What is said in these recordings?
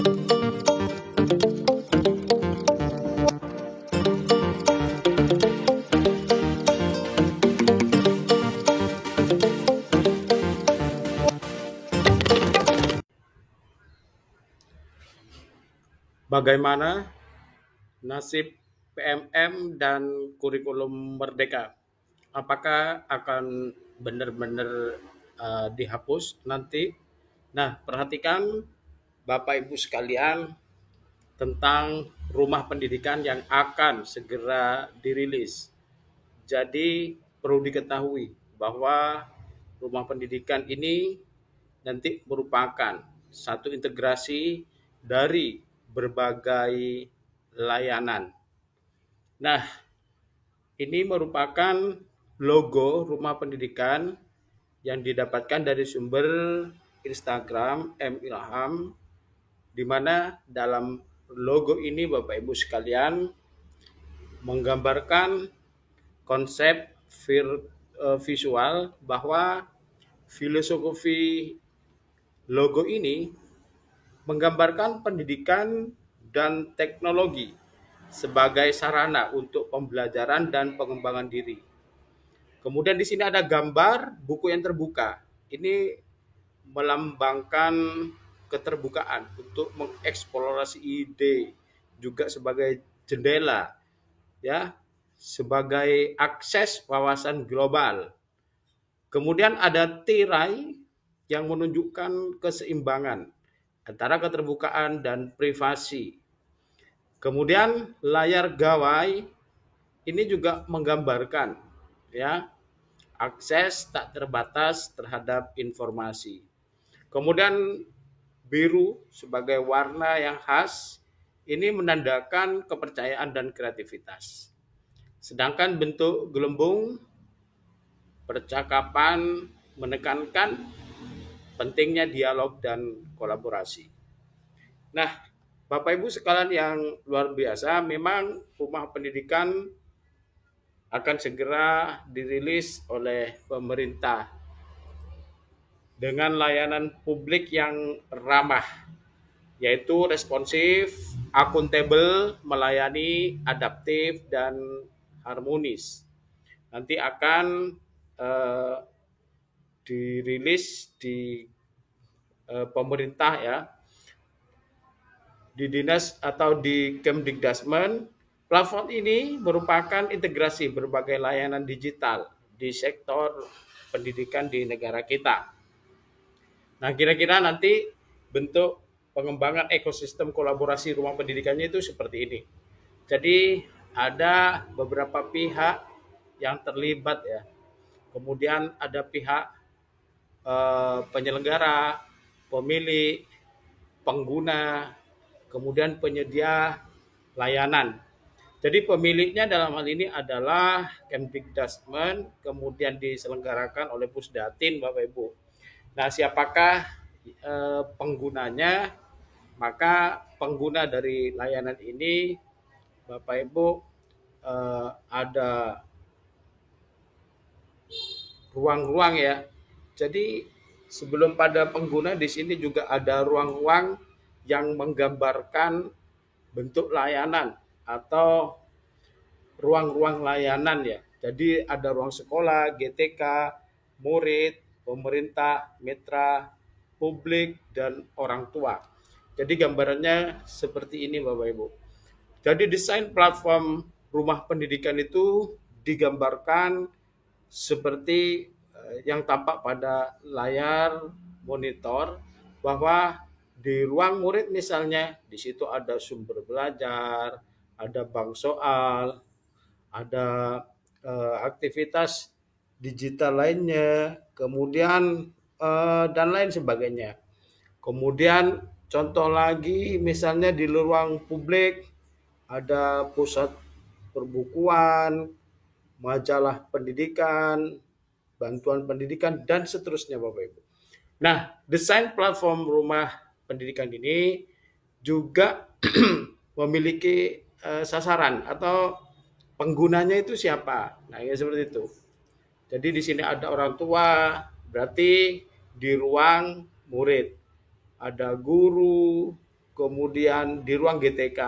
Bagaimana nasib PMM dan kurikulum merdeka? Apakah akan benar-benar dihapus nanti? Nah, perhatikan Bapak Ibu sekalian tentang rumah pendidikan yang akan segera dirilis. Jadi perlu diketahui bahwa rumah pendidikan ini nanti merupakan satu integrasi dari berbagai layanan. Nah, ini merupakan logo rumah pendidikan yang didapatkan dari sumber Instagram M Ilham, di mana dalam logo ini Bapak Ibu sekalian menggambarkan konsep visual bahwa filosofi logo ini menggambarkan pendidikan dan teknologi sebagai sarana untuk pembelajaran dan pengembangan diri. Kemudian di sini ada gambar buku yang terbuka. Ini melambangkan keterbukaan untuk mengeksplorasi ide, juga sebagai jendela, ya, sebagai akses wawasan global. Kemudian ada tirai yang menunjukkan keseimbangan antara keterbukaan dan privasi. Kemudian layar gawai ini juga menggambarkan, ya, akses tak terbatas terhadap informasi. Kemudian biru sebagai warna yang khas ini menandakan kepercayaan dan kreativitas. Sedangkan bentuk gelembung percakapan menekankan pentingnya dialog dan kolaborasi. Nah, Bapak Ibu sekalian yang luar biasa, memang rumah pendidikan akan segera dirilis oleh pemerintah dengan layanan publik yang ramah, yaitu responsif, akuntabel, melayani, adaptif, dan harmonis. Nanti akan dirilis di pemerintah, ya, di dinas atau di Kemdikdasmen. Platform ini merupakan integrasi berbagai layanan digital di sektor pendidikan di negara kita. Nah, kira-kira nanti bentuk pengembangan ekosistem kolaborasi rumah pendidikannya itu seperti ini. Jadi ada beberapa pihak yang terlibat, ya. Kemudian ada pihak penyelenggara, pemilik, pengguna, kemudian penyedia layanan. Jadi pemiliknya dalam hal ini adalah Kemdikdasmen, kemudian diselenggarakan oleh Pusdatin, Bapak Ibu. Nah, siapakah penggunanya? Maka pengguna dari layanan ini, Bapak Ibu, ada ruang-ruang, ya. Jadi sebelum pada pengguna di sini juga ada ruang-ruang yang menggambarkan bentuk layanan atau ruang-ruang layanan, ya. Jadi ada ruang sekolah, GTK, murid, pemerintah, mitra, publik, dan orang tua. Jadi gambarannya seperti ini, Bapak Ibu. Jadi desain platform rumah pendidikan itu digambarkan seperti yang tampak pada layar monitor, bahwa di ruang murid misalnya, di situ ada sumber belajar, ada bank soal, ada aktivitas digital lainnya, kemudian dan lain sebagainya. Kemudian contoh lagi misalnya di ruang publik ada pusat perbukuan, majalah pendidikan, bantuan pendidikan, dan seterusnya, Bapak Ibu. Nah, desain platform rumah pendidikan ini juga memiliki sasaran atau penggunanya itu siapa. Nah, ya seperti itu. Jadi di sini ada orang tua, berarti di ruang murid. Ada guru, kemudian di ruang GTK,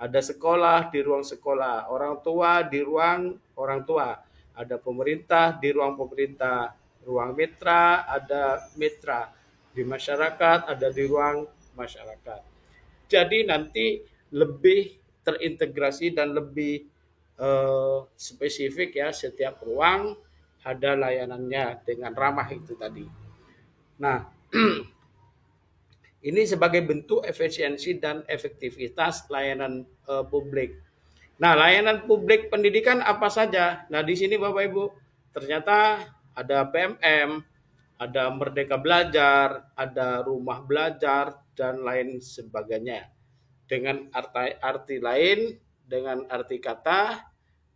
ada sekolah di ruang sekolah, orang tua di ruang orang tua, ada pemerintah di ruang pemerintah, ruang mitra ada mitra, di masyarakat ada di ruang masyarakat. Jadi nanti lebih terintegrasi dan lebih spesifik ya, setiap ruang ada layanannya dengan ramah itu tadi. Nah, ini sebagai bentuk efisiensi dan efektivitas layanan publik. Nah, layanan publik pendidikan apa saja? Nah, di sini Bapak Ibu, ternyata ada PMM, ada Merdeka Belajar, ada Rumah Belajar, dan lain sebagainya. Dengan arti lain, dengan arti kata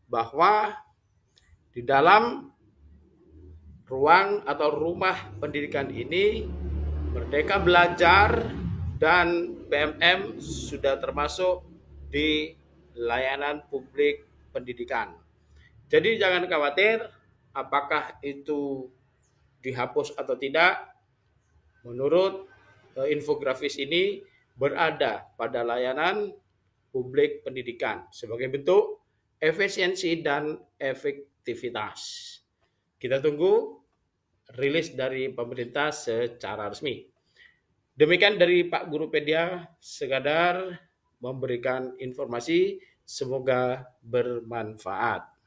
bahwa di dalam ruang atau rumah pendidikan ini Merdeka Belajar dan PMM sudah termasuk di layanan publik pendidikan. Jadi jangan khawatir apakah itu dihapus atau tidak. Menurut infografis ini berada pada layanan publik pendidikan sebagai bentuk efisiensi dan efektivitas. Kita tunggu rilis dari pemerintah secara resmi. Demikian dari Pak Gurupedia, sekadar memberikan informasi, semoga bermanfaat.